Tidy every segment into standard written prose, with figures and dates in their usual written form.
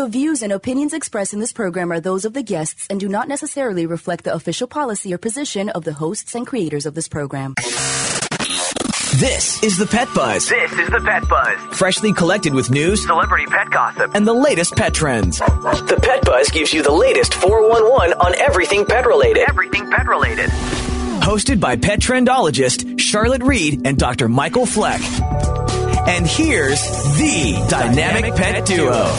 The views and opinions expressed in this program are those of the guests and do not necessarily reflect the official policy or position of the hosts and creators of this program. This is the Pet Buzz. This is the Pet Buzz. Freshly collected with news, Celebrity pet gossip, and the latest pet trends. The Pet Buzz gives you the latest 411 on everything pet related. everything pet related. Hosted by pet trendologist Charlotte Reed and Dr. Michael Fleck. And here's the Dynamic Pet Duo.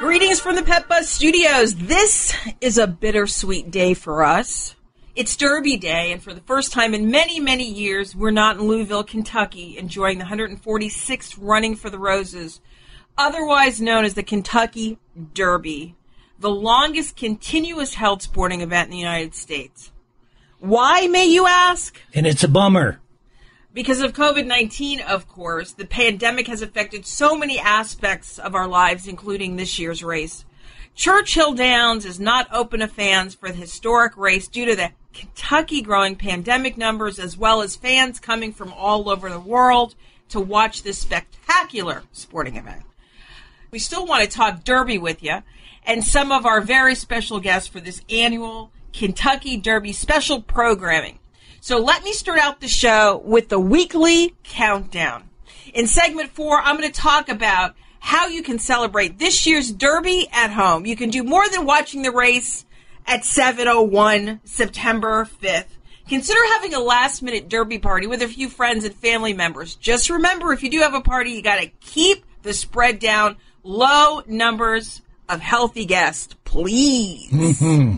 Greetings from the Pet Buzz Studios. This is a bittersweet day for us. It's Derby Day, and for the first time in many, many years, we're not in Louisville, Kentucky, enjoying the 146th Running for the Roses, otherwise known as the Kentucky Derby, the longest continuous held sporting event in the United States. Why, may you ask? And it's a bummer. Because of COVID-19, of course, the pandemic has affected so many aspects of our lives, including this year's race. Churchill Downs is not open to fans for the historic race due to the Kentucky growing pandemic numbers, as well as fans coming from all over the world to watch this spectacular sporting event. We still want to talk Derby with you and some of our very special guests for this annual Kentucky Derby special programming. So let me start out the show with the weekly countdown. In segment 4, I'm going to talk about how you can celebrate this year's Derby at home. You can do more than watching the race at 7:01 September 5th. Consider having a last-minute Derby party with a few friends and family members. Just remember, if you do have a party, you got to keep the spread down. Low numbers of healthy guests, please. Mm-hmm.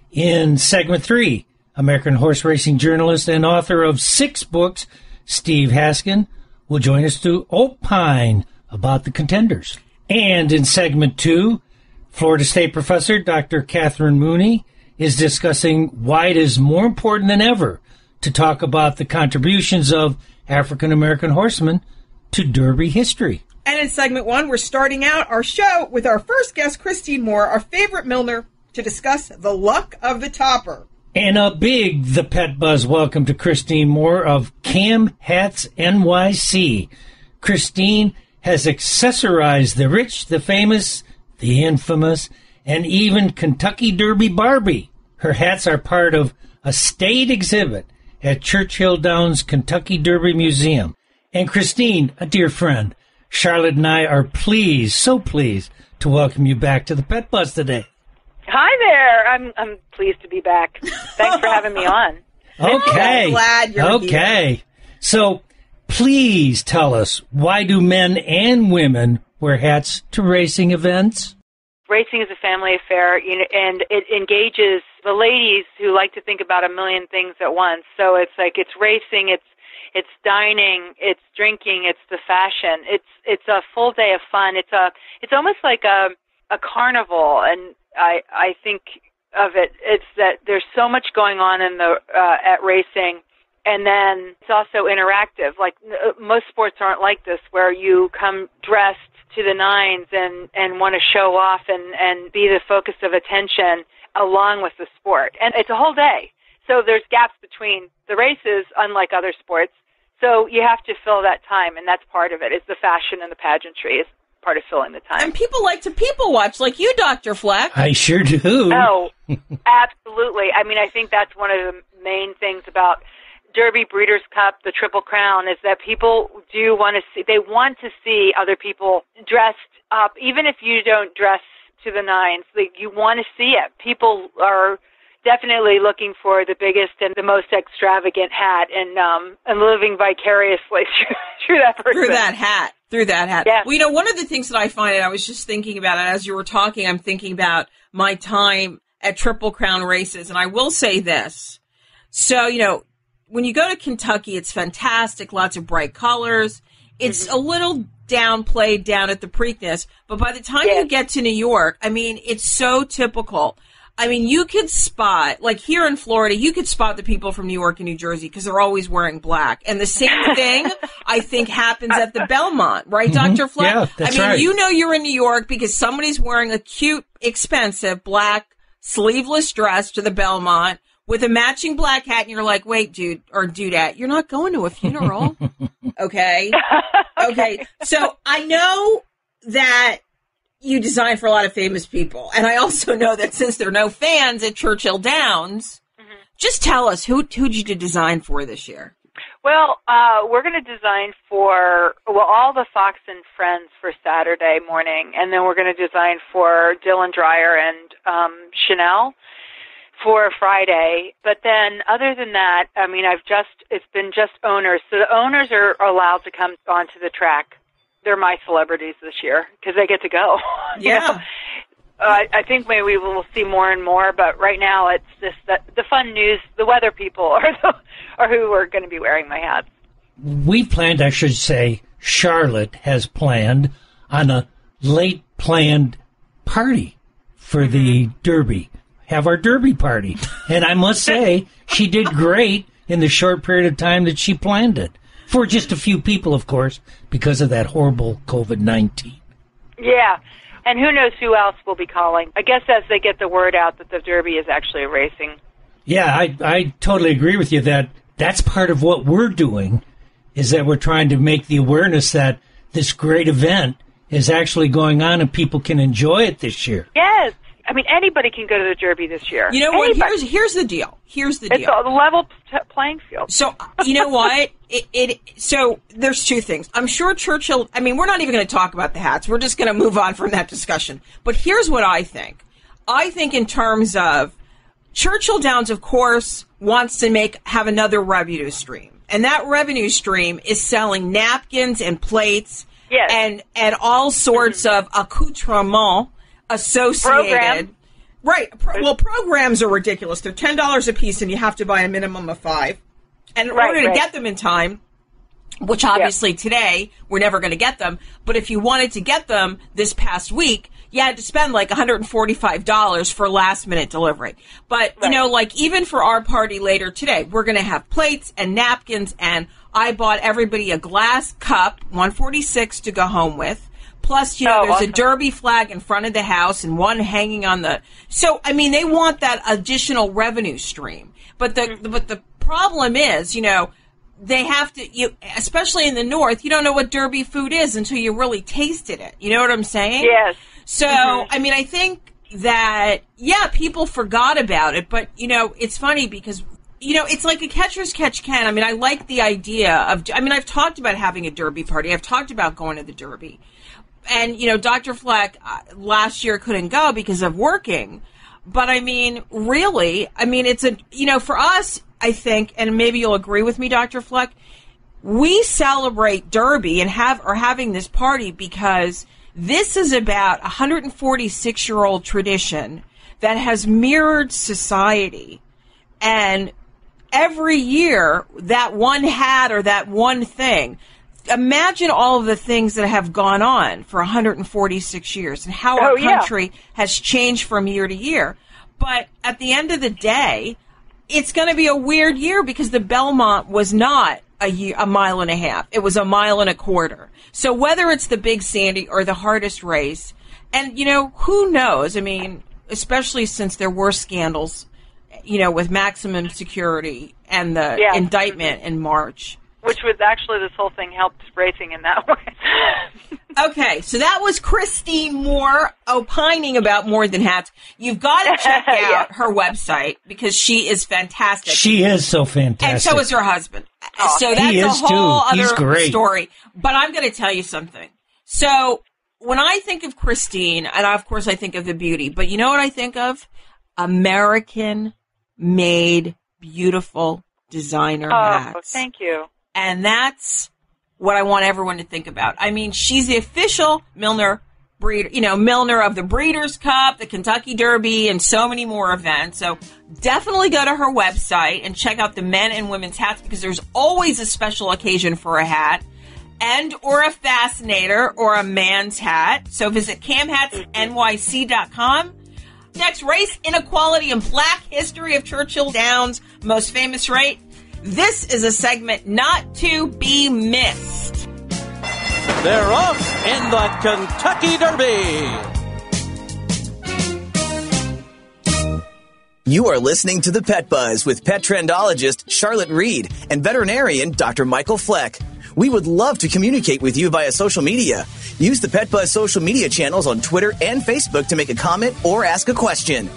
In segment 3, American horse racing journalist and author of 6 books, Steve Haskin, will join us to opine about the contenders. And in segment 2, Florida State professor Dr. Catherine Mooney is discussing why it is more important than ever to talk about the contributions of African-American horsemen to Derby history. And in segment 1, we're starting out our show with our first guest, Christine Moore, our favorite Milner, to discuss the luck of the topper. And a big The Pet Buzz welcome to Christine Moore of Cam Hats NYC. Christine has accessorized the rich, the famous, the infamous, and even Kentucky Derby Barbie. Her hats are part of a state exhibit at Churchill Downs Kentucky Derby Museum. And Christine, a dear friend, Charlotte and I are pleased, so pleased, to welcome you back to The Pet Buzz today. Hi there. I'm pleased to be back. Thanks for having me on. Okay. I'm glad you're here. So please tell us, why do men and women wear hats to racing events? Racing is a family affair, and it engages the ladies who like to think about a million things at once. So it's like it's racing, it's dining, it's drinking, it's the fashion. It's a full day of fun. It's almost like a carnival, and I think of it's that there's so much going on in the at racing, and then it's also interactive. Like most sports aren't like this, where you come dressed to the nines and want to show off and be the focus of attention along with the sport. And it's a whole day. So there's gaps between the races, unlike other sports. So you have to fill that time, and that's part of it, is the fashion and the pageantry is part of filling the time. And people like to people watch, like you, Dr. Fleck. I sure do. Oh, absolutely. I mean, I think that's one of the main things about Derby, Breeders' Cup, the Triple Crown, is that people do want to see, they want to see other people dressed up, even if you don't dress to the nines. Like, you want to see it. People are definitely looking for the biggest and the most extravagant hat, and living vicariously through that person. Through that hat. Yeah. Well, one of the things that I find, and I was just thinking about it as you were talking, I'm thinking about my time at Triple Crown races, and I will say this. So, when you go to Kentucky, it's fantastic, lots of bright colors. It's a little downplayed down at the Preakness, but by the time you get to New York, I mean, it's so typical. I mean, you could spot, like here in Florida, you could spot the people from New York and New Jersey because they're always wearing black. And the same thing, I think, happens at the Belmont, right, Dr. Fleck? Yeah, that's right. right. You're in New York because somebody's wearing a cute, expensive black sleeveless dress to the Belmont with a matching black hat, and you're like, wait, dude or dudette, you're not going to a funeral. Okay. Okay. So I know that you design for a lot of famous people. And I also know that since there are no fans at Churchill Downs, just tell us, who'd you design for this year? Well, we're going to design for, all the Fox and Friends for Saturday morning, and then we're going to design for Dylan Dreyer and Chanel for Friday. But then other than that, I mean, it's been just owners. So the owners are allowed to come onto the track. They're my celebrities this year because they get to go. Yeah. You know? I think maybe we will see more and more, but right now it's just the fun news, the weather people are who are going to be wearing my hats. We planned, I should say, Charlotte has planned on a late planned party for the Derby. Have our Derby party. And I must say, she did great in the short period of time that she planned it. For just a few people, of course, because of that horrible COVID-19. Yeah. And who knows who else will be calling. I guess as they get the word out that the Derby is actually racing. Yeah, I totally agree with you that that's part of what we're doing, is that we're trying to make the awareness that this great event is actually going on and people can enjoy it this year. Yes. I mean, anybody can go to the Derby this year. You know what? Here's the deal. Here's the deal. It's a level playing field. So, you know what? So there's two things. I'm sure Churchill, I mean, we're not even going to talk about the hats. We're just going to move on from that discussion. But here's what I think. I think in terms of Churchill Downs, of course, wants to have another revenue stream. And that revenue stream is selling napkins and plates and all sorts of accoutrements associated. Right. Well, programs are ridiculous. They're $10 a piece, and you have to buy a minimum of 5. And in order to get them in time, which obviously today we're never going to get them, but if you wanted to get them this past week, you had to spend like $145 for last minute delivery. But, you know, like even for our party later today, we're going to have plates and napkins, and I bought everybody a glass cup, 146 to go home with. Plus, you know, there's a Derby flag in front of the house and one hanging on the... So, I mean, they want that additional revenue stream. But the problem is, you know, they have to... especially in the North, you don't know what Derby food is until you really tasted it. You know what I'm saying? Yes. So, I mean, I think that, people forgot about it. But, you know, it's funny because... You know, it's like a catcher's catch can. I mean, I like the idea of... I mean, I've talked about having a Derby party. I've talked about going to the Derby. And, you know, Dr. Fleck last year couldn't go because of working. But, I mean, really, I mean, it's for us, I think, and maybe you'll agree with me, Dr. Fleck, we celebrate Derby and are having this party because this is about a 146-year-old tradition that has mirrored society. And every year, that one hat or that one thing... Imagine all of the things that have gone on for 146 years and how our country has changed from year to year. But at the end of the day, it's going to be a weird year because the Belmont was not a mile and a half. It was a mile and a quarter. So whether it's the Big Sandy or the hardest race, and, you know, who knows? I mean, especially since there were scandals, you know, with maximum security and the indictment in March. Which was actually, this whole thing helped racing in that way. Okay, so that was Christine Moore opining about More Than Hats. You've got to check out her website because she is fantastic. She is so fantastic. And so is her husband. So that's a whole other story. But I'm going to tell you something. So when I think of Christine, and of course I think of the beauty, but you know what I think of? American-made, beautiful designer hats. Oh, thank you. And that's what I want everyone to think about. I mean, she's the official Milner breeder, you know, Milner of the Breeders' Cup, the Kentucky Derby, and so many more events. So definitely go to her website and check out the men and women's hats because there's always a special occasion for a hat and or a fascinator or a man's hat. So visit camhatsnyc.com. Next, race inequality and black history of Churchill Downs' most famous race. This is a segment not to be missed. They're off in the Kentucky Derby. You are listening to The Pet Buzz with pet trendologist Charlotte Reed and veterinarian Dr. Michael Fleck. We would love to communicate with you via social media. Use the Pet Buzz social media channels on Twitter and Facebook to make a comment or ask a question.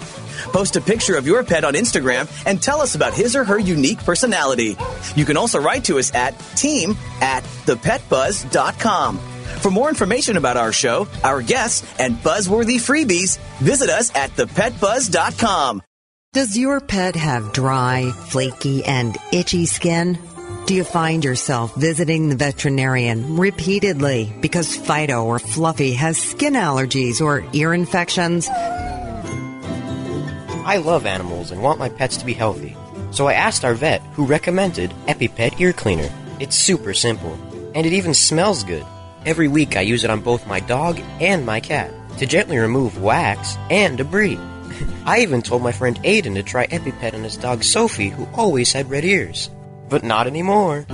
Post a picture of your pet on Instagram and tell us about his or her unique personality. You can also write to us at team@thepetbuzz.com. For more information about our show, our guests, and buzzworthy freebies, visit us at thepetbuzz.com. Does your pet have dry, flaky, and itchy skin? Do you find yourself visiting the veterinarian repeatedly because Fido or Fluffy has skin allergies or ear infections? I love animals and want my pets to be healthy. So I asked our vet, who recommended EpiPet Ear Cleaner. It's super simple, and it even smells good. Every week I use it on both my dog and my cat to gently remove wax and debris. I even told my friend Aiden to try EpiPet on his dog Sophie, who always had red ears. But not anymore.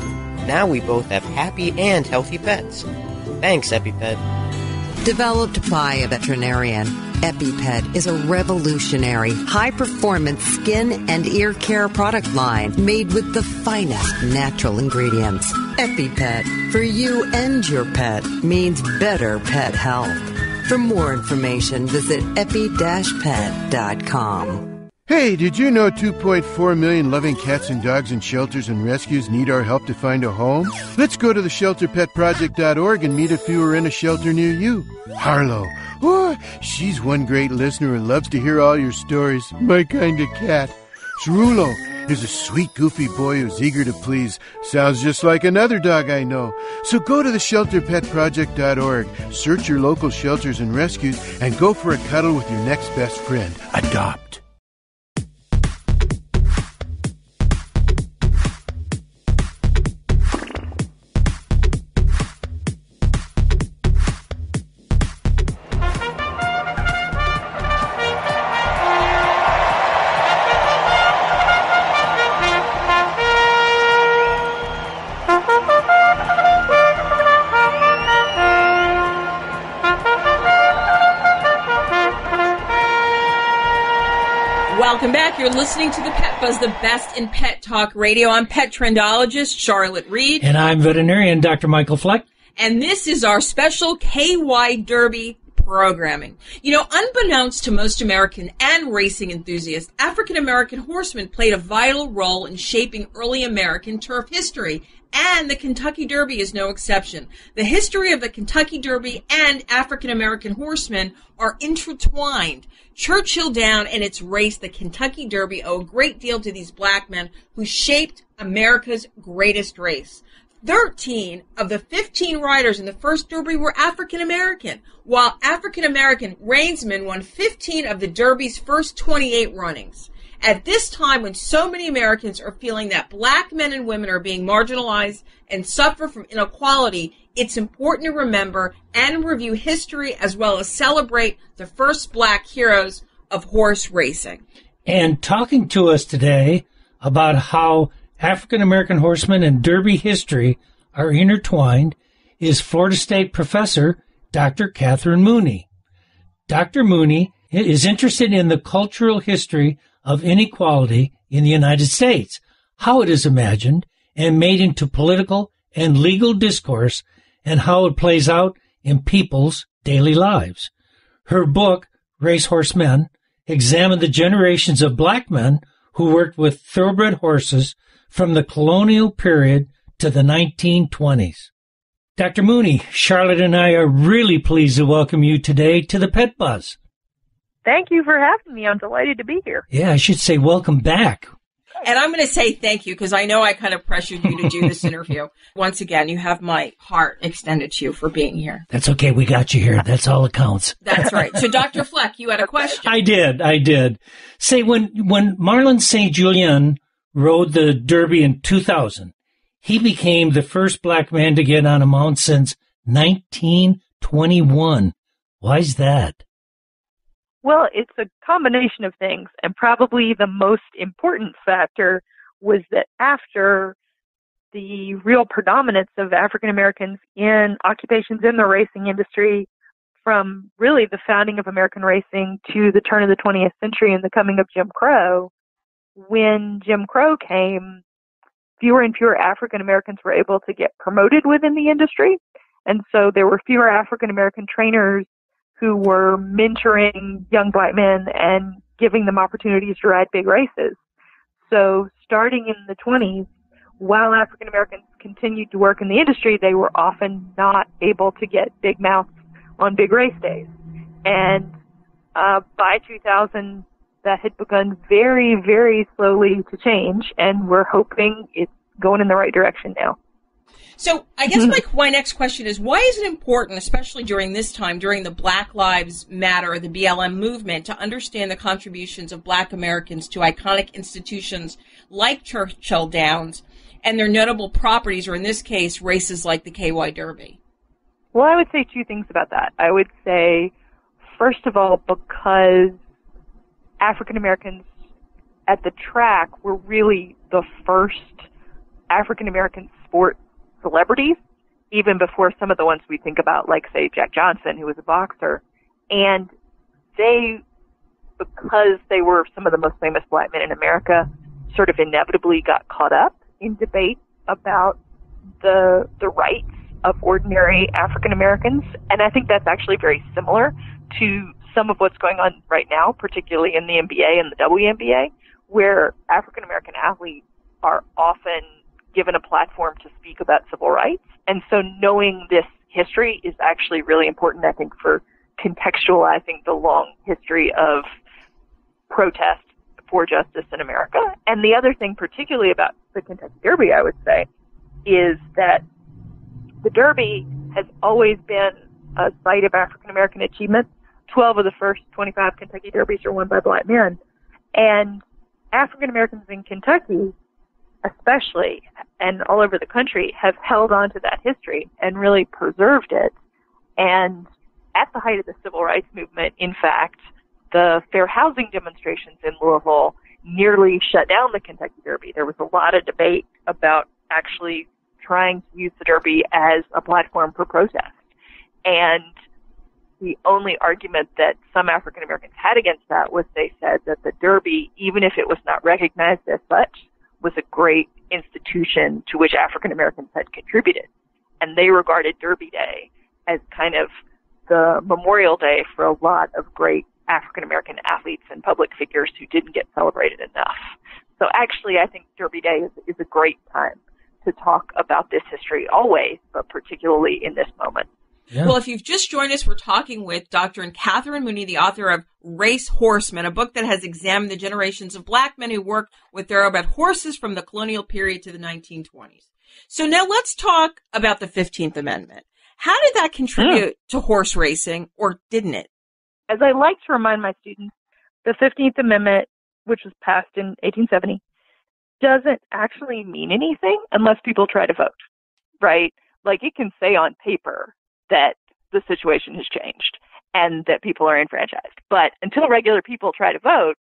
Now we both have happy and healthy pets. Thanks, EpiPet. Developed by a veterinarian, EpiPet is a revolutionary, high-performance skin and ear care product line made with the finest natural ingredients. EpiPet, for you and your pet, means better pet health. For more information, visit epi-pet.com. Hey, did you know 2.4 million loving cats and dogs in shelters and rescues need our help to find a home? Let's go to the shelterpetproject.org and meet a few who are in a shelter near you. Harlow, oh, she's one great listener and loves to hear all your stories. My kind of cat. Cerulo is a sweet, goofy boy who's eager to please. Sounds just like another dog I know. So go to the shelterpetproject.org, search your local shelters and rescues, and go for a cuddle with your next best friend. Adopt. Welcome back. You're listening to The Pet Buzz, the best in pet talk radio. I'm pet trendologist Charlotte Reed. And I'm veterinarian Dr. Michael Fleck. And this is our special KY Derby programming. You know, unbeknownst to most American and racing enthusiasts, African-American horsemen played a vital role in shaping early American turf history. And the Kentucky Derby is no exception. The history of the Kentucky Derby and African-American horsemen are intertwined. Churchill Down and its race, the Kentucky Derby, owe a great deal to these black men who shaped America's greatest race. 13 of the 15 riders in the first Derby were African-American, while African-American reinsmen won 15 of the Derby's first 28 runnings. At this time when so many Americans are feeling that black men and women are being marginalized and suffer from inequality, it's important to remember and review history as well as celebrate the first black heroes of horse racing. And talking to us today about how African-American horsemen and Derby history are intertwined is Florida State professor Dr. Catherine Mooney. Dr. Mooney is interested in the cultural history of inequality in the United States, how it is imagined and made into political and legal discourse, and how it plays out in people's daily lives. Her book, Racehorse Men, examined the generations of black men who worked with thoroughbred horses from the colonial period to the 1920s. Dr. Mooney, Charlotte and I are really pleased to welcome you today to the Pet Buzz. Thank you for having me. I'm delighted to be here. Yeah, I should say welcome back. And I'm going to say thank you because I know I kind of pressured you to do this interview. Once again, you have my heart extended to you for being here. That's okay. We got you here. That's all that counts. That's right. So, Dr. Fleck, you had a question. I did. Say, when Marlon St. Julien rode the Derby in 2000, he became the first black man to get on a mount since 1921. Why's that? Well, it's a combination of things, and probably the most important factor was that after the real predominance of African Americans in occupations in the racing industry from really the founding of American racing to the turn of the 20th century and the coming of Jim Crow. When Jim Crow came, fewer and fewer African Americans were able to get promoted within the industry. And so there were fewer African American trainers who were mentoring young black men and giving them opportunities to ride big races. So starting in the 20s, while African Americans continued to work in the industry, they were often not able to get big mounts on big race days. And by 2000, that had begun very, very slowly to change, and we're hoping it's going in the right direction now. So I guess my next question is, why is it important, especially during this time, during the Black Lives Matter, the BLM movement, to understand the contributions of Black Americans to iconic institutions like Churchill Downs and their notable properties, or in this case, races like the KY Derby? Well, I would say two things about that. I would say, first of all, because African Americans at the track were really the first African American sport celebrities, even before some of the ones we think about, like, say, Jack Johnson, who was a boxer. And they, because they were some of the most famous black men in America, sort of inevitably got caught up in debate about the rights of ordinary African Americans. And I think that's actually very similar to some of what's going on right now, particularly in the NBA and the WNBA, where African American athletes are often given a platform to speak about civil rights. And so knowing this history is actually really important, I think, for contextualizing the long history of protest for justice in America. And the other thing, particularly about the Kentucky Derby, I would say, is that the Derby has always been a site of African American achievement. 12 of the first 25 Kentucky Derbies are won by black men. And African Americans in Kentucky, especially, and all over the country, have held on to that history and really preserved it. And at the height of the civil rights movement, in fact, the fair housing demonstrations in Louisville nearly shut down the Kentucky Derby. There was a lot of debate about actually trying to use the Derby as a platform for protest. And the only argument that some African Americans had against that was they said that the Derby, even if it was not recognized as such, was a great institution to which African Americans had contributed. And they regarded Derby Day as kind of the memorial day for a lot of great African American athletes and public figures who didn't get celebrated enough. So actually, I think Derby Day is a great time to talk about this history always, but particularly in this moment. Yeah. Well, if you've just joined us, we're talking with Dr. Catherine Mooney, the author of Race Horsemen, a book that has examined the generations of black men who worked with thoroughbred horses from the colonial period to the 1920s. So now let's talk about the 15th Amendment. How did that contribute to horse racing, or didn't it? As I like to remind my students, the 15th Amendment, which was passed in 1870, doesn't actually mean anything unless people try to vote, right? Like, it can say on paper that the situation has changed and that people are enfranchised. But until regular people try to vote,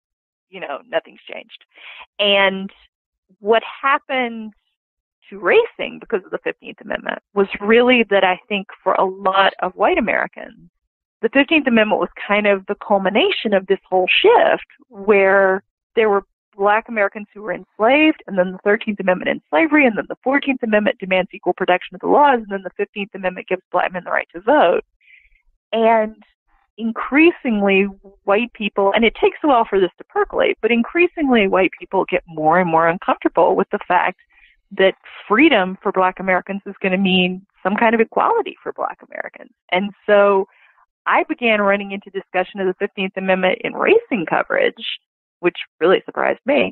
nothing's changed. And what happened to racing because of the 15th Amendment was really that I think for a lot of white Americans, the 15th Amendment was kind of the culmination of this whole shift where there were black Americans who were enslaved, and then the 13th Amendment ends slavery, and then the 14th Amendment demands equal protection of the laws, and then the 15th Amendment gives black men the right to vote. And increasingly, white people, and it takes a while for this to percolate, but increasingly white people get more and more uncomfortable with the fact that freedom for black Americans is going to mean some kind of equality for black Americans. And so I began running into discussion of the 15th Amendment in racing coverage, which really surprised me.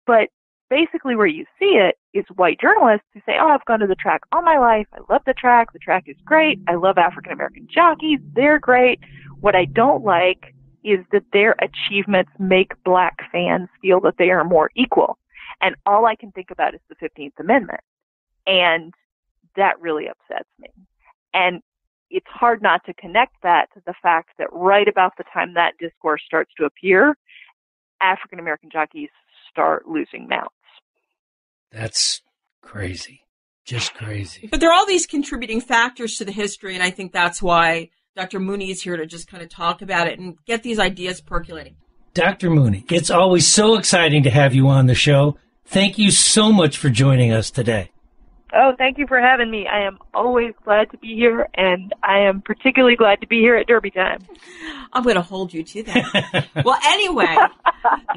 But basically where you see it is white journalists who say, I've gone to the track all my life. I love the track is great. I love African-American jockeys. They're great. What I don't like is that their achievements make black fans feel that they are more equal. And all I can think about is the 15th Amendment. And that really upsets me. And it's hard not to connect that to the fact that right about the time that discourse starts to appear, African-American jockeys start losing mounts. That's crazy. Just crazy. But there are all these contributing factors to the history, and I think that's why Dr. Mooney is here to just kind of talk about it and get these ideas percolating. Dr. Mooney, it's always so exciting to have you on the show. Thank you so much for joining us today. Oh, thank you for having me. I am always glad to be here, and I am particularly glad to be here at Derby time. I'm going to hold you to that. Well, anyway,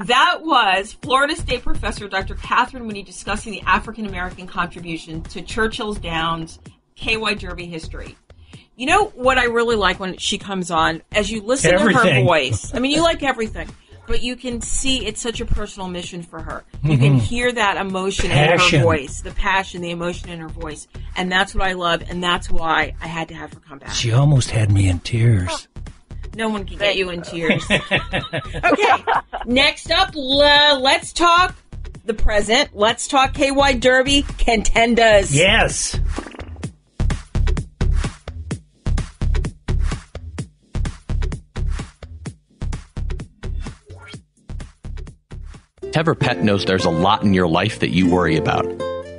that was Florida State Professor Dr. Catherine Mooney discussing the African-American contribution to Churchill's Downs KY Derby history. You know what I really like when she comes on? As you listen to her voice. I mean, you like everything. But you can see it's such a personal mission for her. You can hear that emotion in her voice, the passion, the emotion in her voice. And that's what I love, and that's why I had to have her come back. She almost had me in tears. No one can get you in tears. Okay, next up, let's talk the present. Let's talk KY Derby contenders. Yes. ThePet knows there's a lot in your life that you worry about.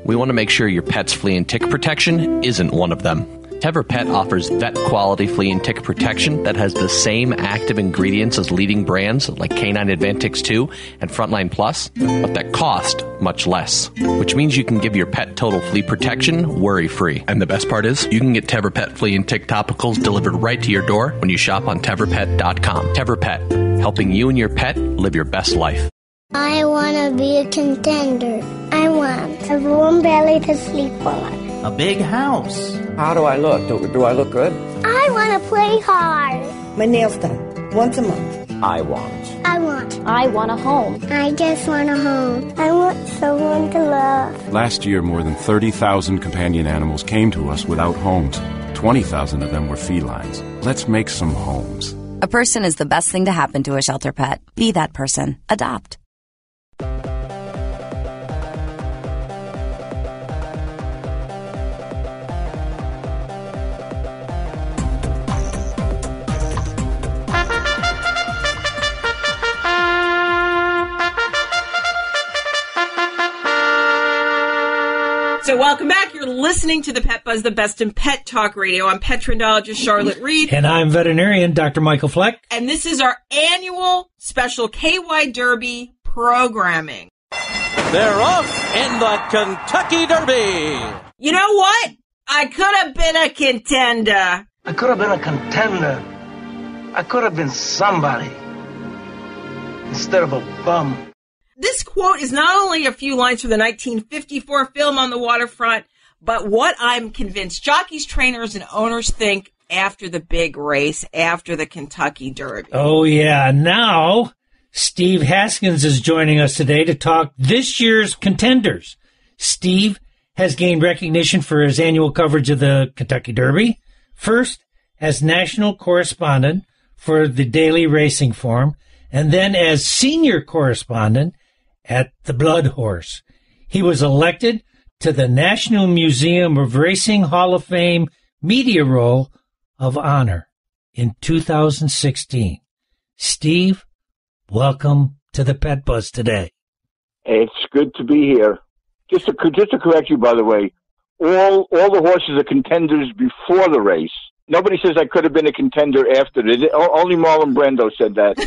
We want to make sure your pet's flea and tick protection isn't one of them. ThePet offers vet-quality flea and tick protection that has the same active ingredients as leading brands like Canine Advantix 2 and Frontline Plus, but that cost much less, which means you can give your pet total flea protection worry-free. And the best part is, you can get ThePet flea and tick topicals delivered right to your door when you shop on ThePet.com. ThePet, helping you and your pet live your best life. I want to be a contender. I want a warm belly to sleep on. A big house. How do I look? Do I look good? I want to play hard. My nails done. Once a month. I want a home. I just want a home. I want someone to love. Last year, more than 30,000 companion animals came to us without homes. 20,000 of them were felines. Let's make some homes. A person is the best thing to happen to a shelter pet. Be that person. Adopt. So welcome back. You're listening to the Pet Buzz, the best in pet talk radio. I'm pet trendologist Charlotte Reed. And I'm veterinarian Dr. Michael Fleck. And this is our annual special KY Derby programming. They're off in the Kentucky Derby. You know what? I could have been a contender. I could have been a contender. I could have been somebody instead of a bum. This quote is not only a few lines from the 1954 film On the Waterfront, but what I'm convinced jockeys, trainers, and owners think after the big race, after the Kentucky Derby. Oh, yeah. Now, Steve Haskins is joining us today to talk this year's contenders. Steve has gained recognition for his annual coverage of the Kentucky Derby, first as national correspondent for the Daily Racing Form, and then as senior correspondent at the Blood Horse. He was elected to the National Museum of Racing Hall of Fame Media Roll of Honor in 2016. Steve, welcome to the Pet Buzz today. It's good to be here. Just to correct you, by the way, all the horses are contenders before the race. Nobody says I could have been a contender after it. Only Marlon Brando said that.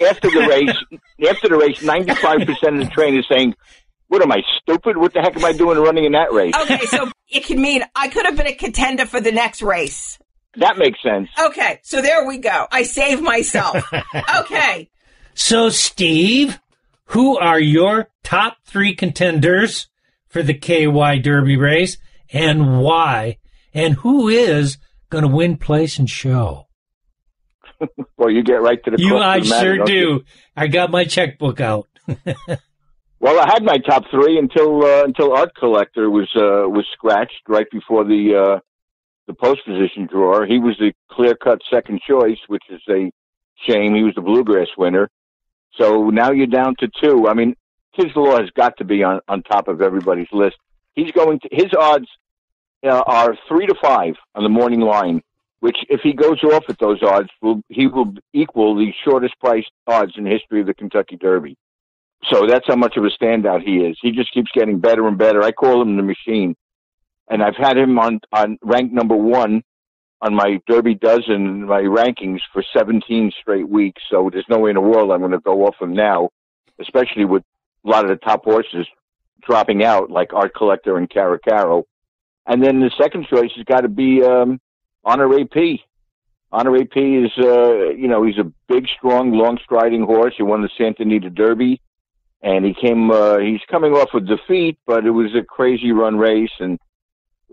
After the race, 95% of the trainers saying, "What am I, stupid? What the heck am I doing running in that race?" Okay, so it can mean I could have been a contender for the next race. That makes sense. Okay, so there we go. I saved myself. Okay. So, Steve, who are your top 3 contenders for the KY Derby race, and why? And who is going to win place and show? Well, you get right to the I sure do. I got my checkbook out. Well, I had my top 3 until Art Collector was scratched right before the post position drawer. He was the clear-cut second choice, which is a shame. He was the Bluegrass winner. So now you're down to 2. I mean, Tiz the Law has got to be on top of everybody's list. His odds are 3 to 5 on the morning line, which if he goes off at those odds, he will equal the shortest priced odds in the history of the Kentucky Derby. So that's how much of a standout he is. He just keeps getting better and better. I call him the machine. And I've had him on rank number 1 on my Derby dozen, my rankings for 17 straight weeks. So there's no way in the world I'm going to go off him now, especially with a lot of the top horses dropping out, like Art Collector and Caracaro. And then the second choice has got to be Honor AP. Honor AP is, he's a big, strong, long-striding horse. He won the Santa Anita Derby, and he's coming off a defeat, but it was a crazy run race, and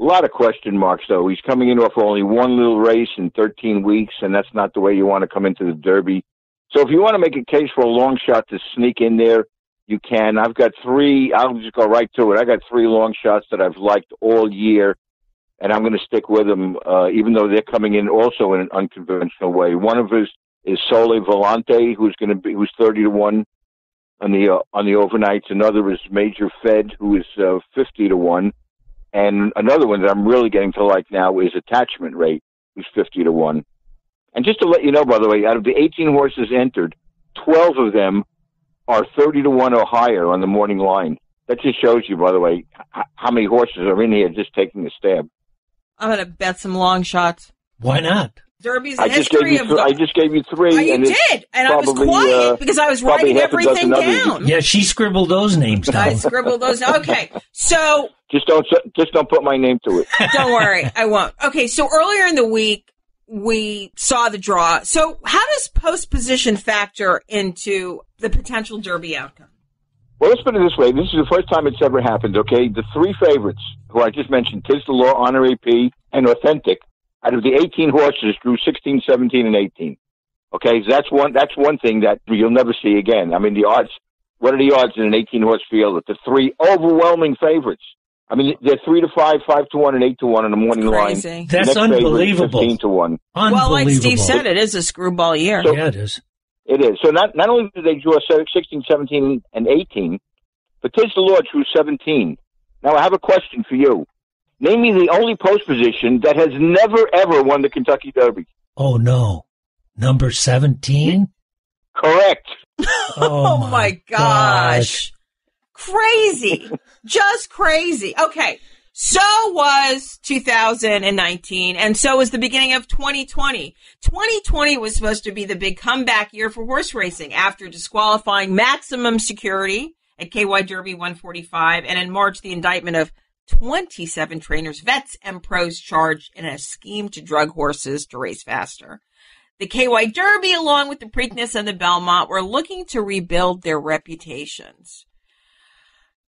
a lot of question marks, though. He's coming in off only one little race in 13 weeks, and that's not the way you want to come into the Derby. So if you want to make a case for a long shot to sneak in there, you can. I've got three. I'll just go right to it. I got three long shots that I've liked all year, and I'm going to stick with them, even though they're coming in also in an unconventional way. One of us is Sole Volante, who's 30-1 on the overnights. Another is Major Fed, who is 50-1. And another one that I'm really getting to like now is Attachment Rate, who's 50-1. And just to let you know, by the way, out of the 18 horses entered, 12 of them are 30-1 or higher on the morning line. That just shows you, by the way, how many horses are in here just taking a stab. I'm going to bet some long shots. Why not? Derby's I just gave you three. Oh, you did, and I was quiet because I was writing everything down. Yeah, she scribbled those names down. I scribbled those. Okay, so just don't put my name to it. Don't worry, I won't. Okay, so earlier in the week we saw the draw. So how does post position factor into the potential Derby outcome? Well, let's put it this way. This is the first time it's ever happened, okay? The three favorites, who I just mentioned, Tiz the Law, Honor AP, and Authentic, out of the 18 horses, drew 16, 17, and 18. Okay, so that's one thing that you'll never see again. I mean, the odds, what are the odds in an 18-horse field that the three overwhelming favorites? I mean, they're 3-5, 5-1, and 8-1 on the morning line. That's unbelievable. 15-1. Well, like Steve said, it is a screwball year. So, yeah, it is. It is. So not only did they draw 16, 17, and 18, but Tiz the Law drew 17. Now, I have a question for you. Name me the only post position that has never, ever won the Kentucky Derby. Oh, no. Number 17? Correct. Oh, my gosh. Crazy. Just crazy. Okay. So was 2019, and so was the beginning of 2020. 2020 was supposed to be the big comeback year for horse racing after disqualifying Maximum Security at KY Derby 145, and in March, the indictment of 27 trainers, vets, and pros charged in a scheme to drug horses to race faster. The KY Derby, along with the Preakness and the Belmont, were looking to rebuild their reputations.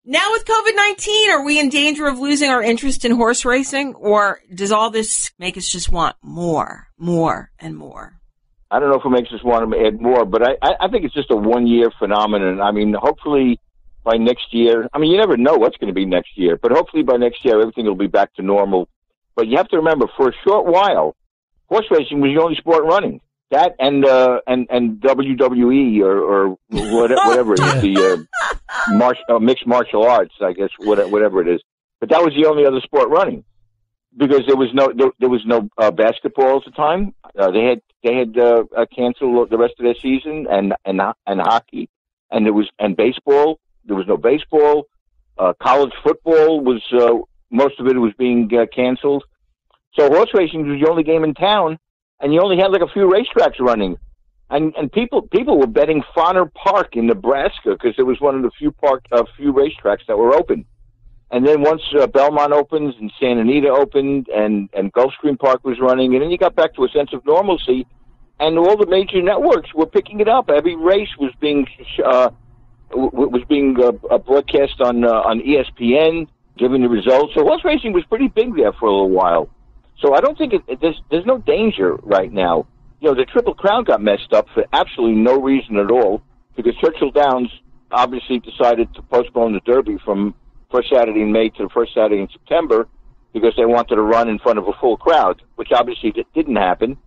Now with COVID-19, are we in danger of losing our interest in horse racing, or does all this make us just want more, and more? I don't know if it makes us want to add more, but I think it's just a one-year phenomenon. I mean, hopefully by next year, I mean, you never know what's going to be next year, but hopefully by next year everything will be back to normal. But you have to remember, for a short while, horse racing was the only sport running. That and WWE or whatever it is, the mixed martial arts, I guess, whatever it is. But that was the only other sport running because there was no basketball at the time. They had canceled the rest of their season and hockey, and baseball. There was no baseball. College football was most of it was being canceled. So horse racing was the only game in town. And you only had like a few racetracks running, and people were betting Fonner Park in Nebraska because it was one of the few racetracks that were open. And then once Belmont opens and Santa Anita opened and Gulfstream Park was running, and then you got back to a sense of normalcy, and all the major networks were picking it up. Every race was being broadcast on ESPN, giving the results. So horse racing was pretty big there for a little while. So I don't think there's no danger right now. You know, the Triple Crown got messed up for absolutely no reason at all because Churchill Downs obviously decided to postpone the Derby from first Saturday in May to the first Saturday in September because they wanted to run in front of a full crowd, which obviously didn't happen.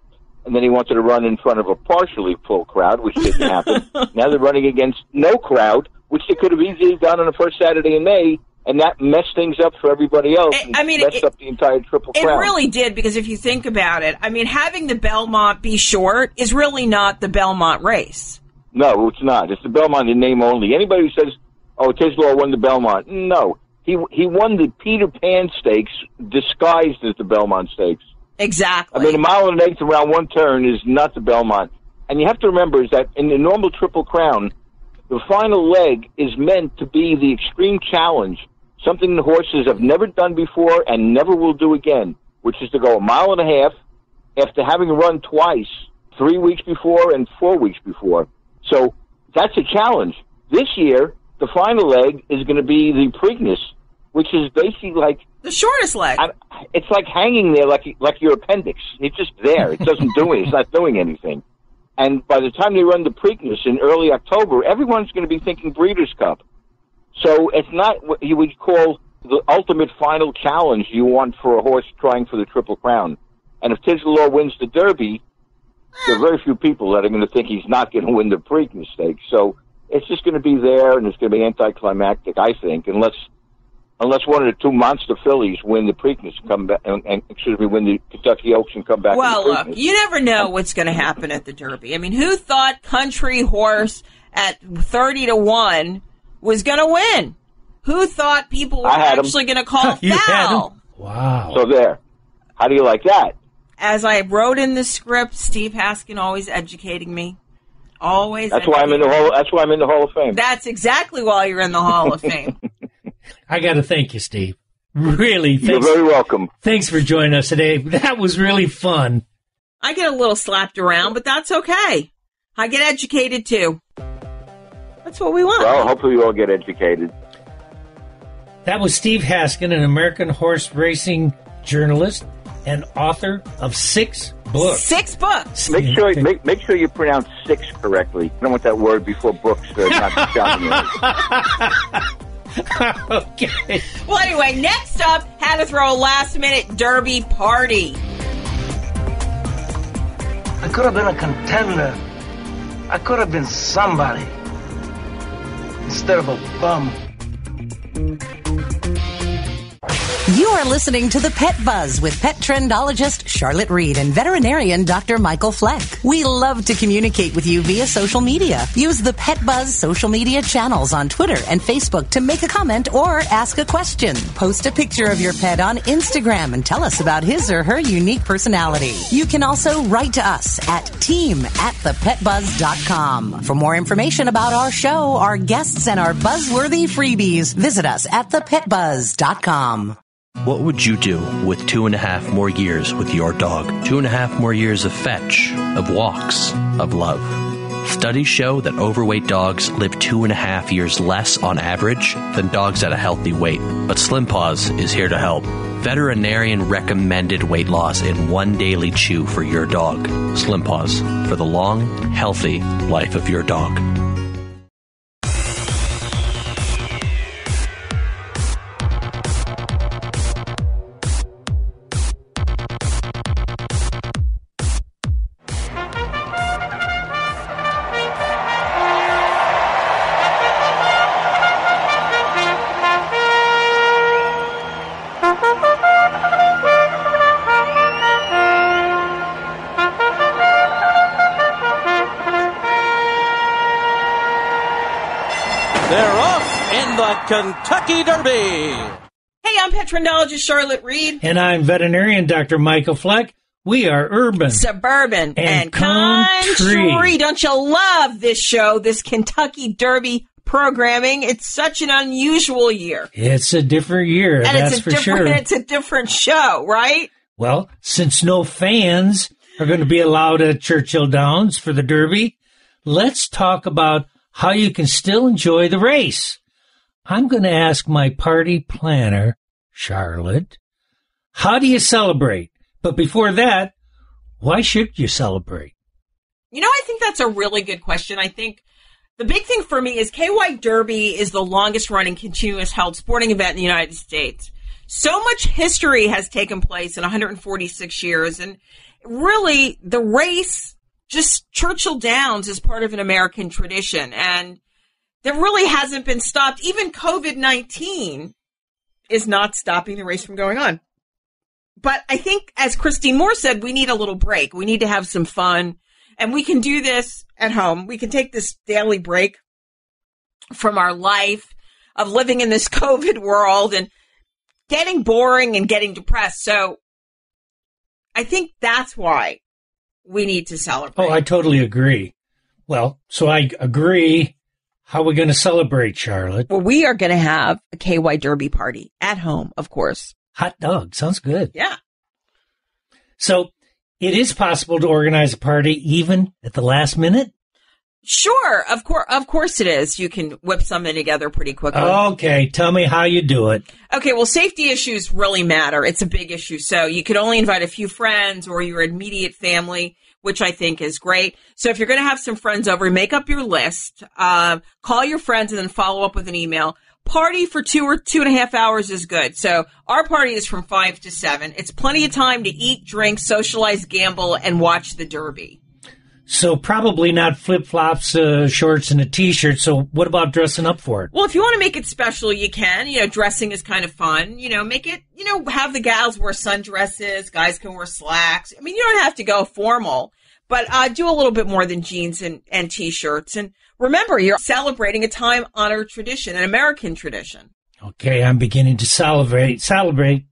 And then he wanted to run in front of a partially full crowd, which didn't happen. Now they're running against no crowd, which they could have easily done on the first Saturday in May. And that messed things up for everybody else. I mean, messed up the entire Triple Crown. It really did, because if you think about it, I mean, having the Belmont be short is really not the Belmont race. No, it's not. It's the Belmont in name only. Anybody who says, oh, Tiz the Law won the Belmont, no. He won the Peter Pan Stakes disguised as the Belmont Stakes. Exactly. I mean, a mile and an eighth around one turn is not the Belmont. And you have to remember is that in the normal Triple Crown, the final leg is meant to be the extreme challenge, something the horses have never done before and never will do again, which is to go a mile and a half after having run twice, 3 weeks before and 4 weeks before. So that's a challenge. This year, the final leg is going to be the Preakness, which is basically like the shortest leg. It's like hanging there like your appendix. It's just there. It doesn't do it. It's not doing anything. And by the time they run the Preakness in early October, everyone's going to be thinking Breeders' Cup. So it's not what you would call the ultimate final challenge you want for a horse trying for the Triple Crown. And if Tizzler wins the Derby, there are very few people that are going to think he's not going to win the Preakness Stakes. So it's just going to be there, and it's going to be anticlimactic, I think, unless one of the two monster fillies win the Preakness, come back, and win the Kentucky Oaks and come back. Well, look, you never know what's going to happen at the Derby. I mean, who thought Country Horse at 30-1 was going to win? Who thought people were actually going to call foul? Wow. So there. How do you like that? As I wrote in the script, Steve Haskin always educating me. Always. That's why I'm in the Hall of Fame. That's exactly why you're in the Hall of Fame. I got to thank you, Steve. Really, thanks. You're very welcome. Thanks for joining us today. That was really fun. I get a little slapped around, but that's okay. I get educated too. That's what we want. Well, hopefully you all get educated. That was Steve Haskin, an American horse racing journalist and author of 6 books. 6 books. Make sure you pronounce 6 correctly. I don't want that word before books not shouting at you. Okay. Well, anyway, next up, how to throw a last-minute Derby party. I could have been a contender. I could have been somebody instead of a bum. You are listening to The Pet Buzz with pet trendologist Charlotte Reed and veterinarian Dr. Michael Fleck. We love to communicate with you via social media. Use the Pet Buzz social media channels on Twitter and Facebook to make a comment or ask a question. Post a picture of your pet on Instagram and tell us about his or her unique personality. You can also write to us at team@thepetbuzz.com. For more information about our show, our guests, and our buzzworthy freebies, visit us at thepetbuzz.com. What would you do with 2.5 more years with your dog? 2.5 more years of fetch, of walks, of love. Studies show that overweight dogs live 2.5 years less on average than dogs at a healthy weight. But Slim Paws is here to help. Veterinarian recommended weight loss in 1 daily chew for your dog. Slim Paws, for the long, healthy life of your dog. Kentucky Derby. Hey, I'm pet trendologist Charlotte Reed. And I'm veterinarian Dr. Michael Fleck. We are urban, suburban, and country. Don't you love this show, this Kentucky Derby programming? It's such an unusual year. It's a different year, and that's for sure. It's a different show, right? Well, since no fans are going to be allowed at Churchill Downs for the Derby, let's talk about how you can still enjoy the race. I'm going to ask my party planner, Charlotte, how do you celebrate? But before that, why should you celebrate? You know, I think that's a really good question. I think the big thing for me is KY Derby is the longest running continuous held sporting event in the United States. So much history has taken place in 146 years. And really, the race, just Churchill Downs, is part of an American tradition. And there really hasn't been stopped. Even COVID-19 is not stopping the race from going on. But I think, as Christine Moore said, we need a little break. We need to have some fun. And we can do this at home. We can take this daily break from our life of living in this COVID world and getting boring and getting depressed. So I think that's why we need to celebrate. Oh, I totally agree. Well, so I agree. How are we going to celebrate, Charlotte? Well, we are going to have a KY Derby party at home, of course. Hot dog. Sounds good. Yeah. So it is possible to organize a party even at the last minute? Sure. Of course it is. You can whip something together pretty quickly. Okay. Tell me how you do it. Okay. Well, safety issues really matter. It's a big issue. So you could only invite a few friends or your immediate family, which I think is great. So if you're going to have some friends over, make up your list, call your friends and then follow up with an email. Party for 2 or 2.5 hours is good. So our party is from 5 to 7. It's plenty of time to eat, drink, socialize, gamble, and watch the Derby. So probably not flip-flops, shorts, and a T-shirt. So what about dressing up for it? Well, if you want to make it special, you can. You know, dressing is kind of fun. You know, make it, you know, have the gals wear sundresses. Guys can wear slacks. I mean, you don't have to go formal, but do a little bit more than jeans and T-shirts. And remember, you're celebrating a time-honored tradition, an American tradition. Okay, I'm beginning to salivate. Salivate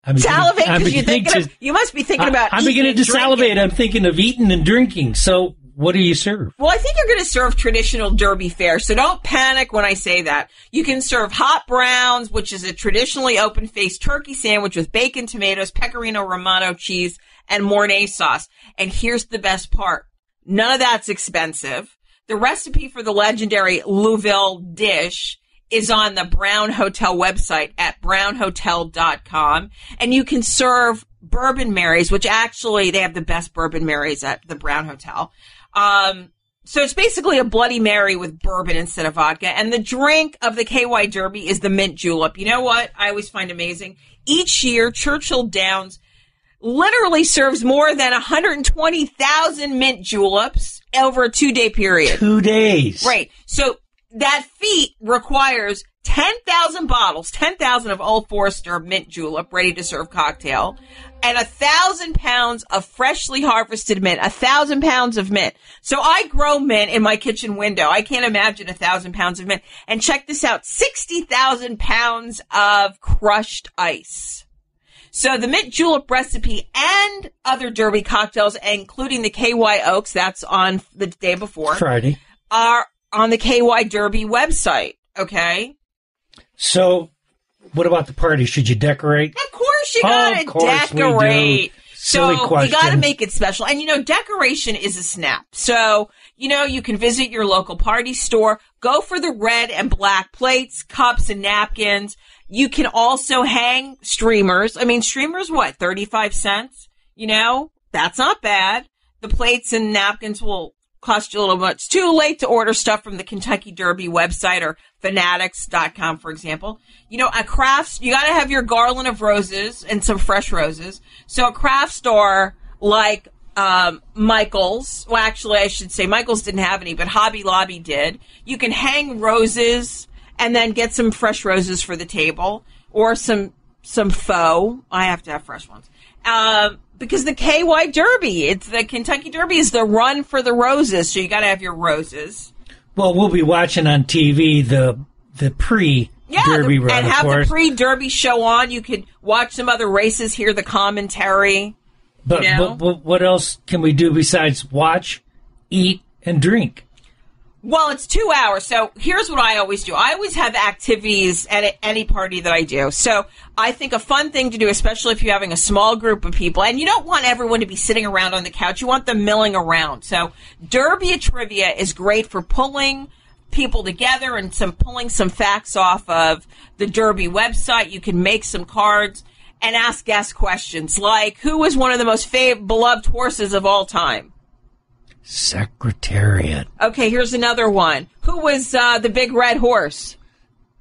because you must be thinking about I'm beginning to salivate. I'm thinking of eating and drinking. So what do you serve? Well, I think you're going to serve traditional Derby fare, so don't panic when I say that. You can serve hot browns, which is a traditionally open-faced turkey sandwich with bacon, tomatoes, pecorino romano cheese, and Mornay sauce. And here's the best part. None of that's expensive. The recipe for the legendary Louisville dish is on the Brown Hotel website at brownhotel.com. And you can serve Bourbon Marys, which actually they have the best Bourbon Marys at the Brown Hotel. So it's basically a Bloody Mary with bourbon instead of vodka. And the drink of the KY Derby is the mint julep. You know what I always find amazing? Each year, Churchill Downs literally serves more than 120,000 mint juleps over a 2-day period. 2 days. Right. So that feat requires 10,000 bottles, 10,000 of Old Forester mint julep, ready to serve cocktail, and 1,000 pounds of freshly harvested mint, 1,000 pounds of mint. So I grow mint in my kitchen window. I can't imagine 1,000 pounds of mint. And check this out, 60,000 pounds of crushed ice. So the mint julep recipe and other Derby cocktails, including the KY Oaks, that's on the day before, Friday, are on the KY Derby website, okay? So, what about the party? Should you decorate? Of course you gotta decorate. Silly question. You gotta make it special. And, you know, decoration is a snap. So, you know, you can visit your local party store, go for the red and black plates, cups, and napkins. You can also hang streamers. I mean, streamers, what, 35 cents? You know, that's not bad. The plates and napkins will cost you a little bit. It's too late to order stuff from the Kentucky Derby website or fanatics.com, for example. You know, a crafts, you got to have your garland of roses and some fresh roses. So a craft store like Michael's, well, actually, I should say Michael's didn't have any, but Hobby Lobby did. You can hang roses and then get some fresh roses for the table or some faux. I have to have fresh ones. Because the KY Derby, it's the Kentucky Derby is the run for the roses, so you got to have your roses. Well, we'll be watching on TV the pre-Derby run, and of have course. the pre-Derby show on. You could watch some other races, hear the commentary. But, you know? but what else can we do besides watch, eat, and drink? Well, it's 2 hours, so here's what I always do. I always have activities at any party that I do. So I think a fun thing to do, especially if you're having a small group of people, and you don't want everyone to be sitting around on the couch. You want them milling around. So Derby Trivia is great for pulling people together and pulling some facts off of the Derby website. You can make some cards and ask guest questions like, who is one of the most beloved horses of all time? Secretariat. Okay, here's another one. Who was the big red horse?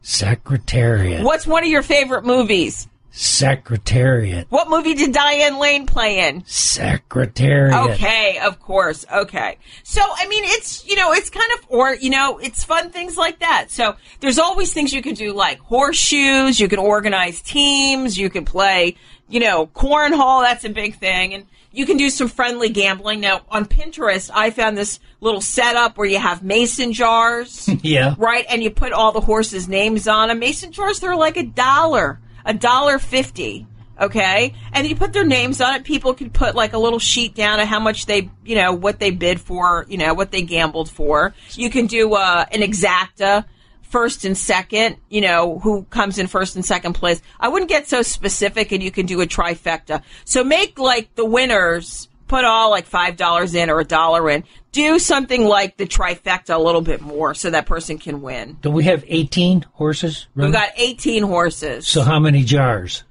Secretariat. What's one of your favorite movies? Secretariat. What movie did Diane Lane play in? Secretariat. Okay, of course. Okay. So, I mean, it's, you know, it's kind of, or, you know, it's fun things like that. So there's always things you can do like horseshoes. You can organize teams. You can play, you know, cornhole. That's a big thing. And you can do some friendly gambling. Now, on Pinterest, I found this little setup where you have mason jars. Yeah. Right? And you put all the horses' names on them. Mason jars, they're like $1.50. Okay, and you put their names on it. People can put like a little sheet down of how much they, what they bid for, what they gambled for. You can do an exacta, first and second, who comes in first and second place. I wouldn't get so specific, and you can do a trifecta. So make like the winners put all like $5 in or $1 in. Do something like the trifecta a little bit more so that person can win. Do we have 18 horses? We've got 18 horses. So how many jars?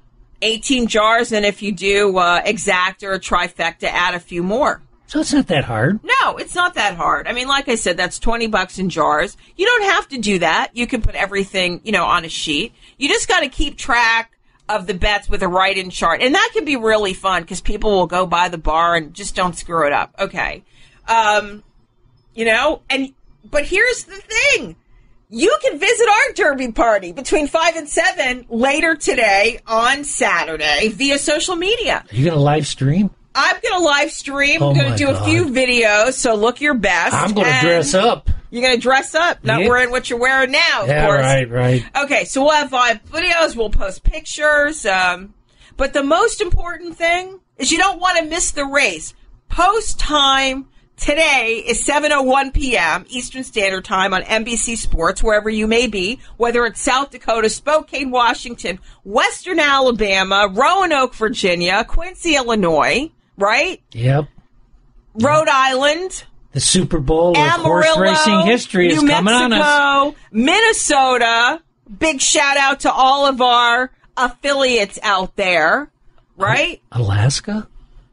18 jars, and if you do exacta or trifecta, add a few more. So it's not that hard. No, it's not that hard. I mean, like I said, that's $20 in jars. You don't have to do that. You can put everything, on a sheet. You just got to keep track of the bets with a write-in chart. And that can be really fun because people will go by the bar and just don't screw it up. Okay. But here's the thing. You can visit our Derby party between 5 and 7 later today on Saturday via social media. Are you going to live stream? I'm going to live stream. Oh, I'm going to do a few videos, so look your best. I'm going to dress up. You're going to dress up, not wearing what you're wearing now, of course. Right. Okay, so we'll have live videos, we'll post pictures, but the most important thing is you don't want to miss the race. Post time today is 7:01 p.m. Eastern Standard Time on NBC Sports, wherever you may be, whether it's South Dakota, Spokane, Washington, Western Alabama, Roanoke, Virginia, Quincy, Illinois, right? Yep. Rhode Island. The Super Bowl of Amarillo, horse racing history is coming on us. Minnesota. Big shout out to all of our affiliates out there, right? Alaska?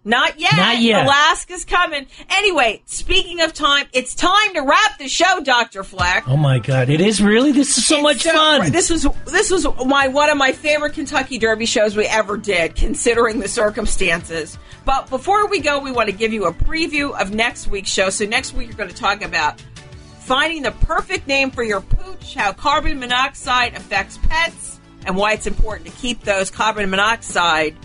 Not yet. Not yet. Alaska's coming. Anyway, speaking of time, it's time to wrap the show, Dr. Fleck. Oh my God, it is really? This is so much fun. This was one of my favorite Kentucky Derby shows we ever did, considering the circumstances. But before we go, we want to give you a preview of next week's show. So next week, you're going to talk about finding the perfect name for your pooch, how carbon monoxide affects pets, and why it's important to keep those carbon monoxide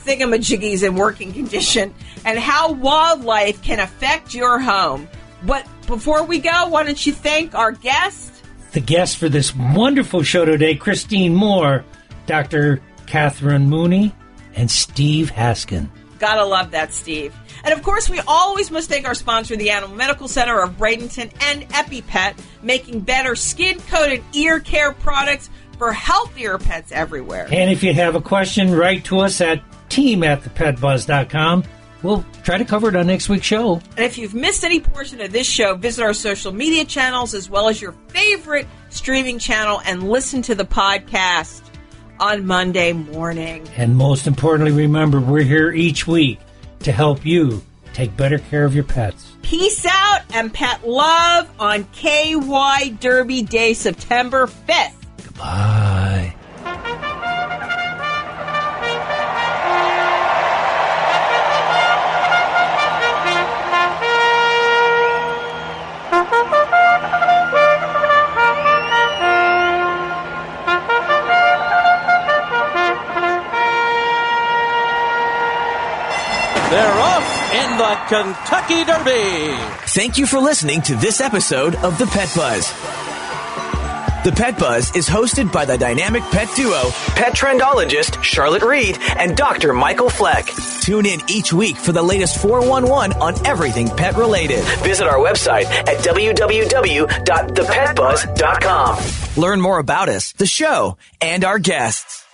thingamajiggies in working condition, and how wildlife can affect your home. But before we go, why don't you thank our guest? The guest for this wonderful show today, Christine Moore, Dr. Catherine Mooney, and Steve Haskin. Gotta love that, Steve. And of course, we always must thank our sponsor, the Animal Medical Center of Bradenton and EpiPet, making better skin, coat, and ear care products for healthier pets everywhere. And if you have a question, write to us at team@ThePetBuzz.com. We'll try to cover it on next week's show. And if you've missed any portion of this show, visit our social media channels as well as your favorite streaming channel and listen to the podcast on Monday morning. And most importantly, remember, we're here each week to help you take better care of your pets. Peace out and pet love on KY Derby Day, September 5th. Goodbye. They're off in the Kentucky Derby. Thank you for listening to this episode of The Pet Buzz. The Pet Buzz is hosted by the dynamic pet duo, pet trendologist Charlotte Reed and Dr. Michael Fleck. Tune in each week for the latest 411 on everything pet related. Visit our website at www.thepetbuzz.com. Learn more about us, the show, and our guests.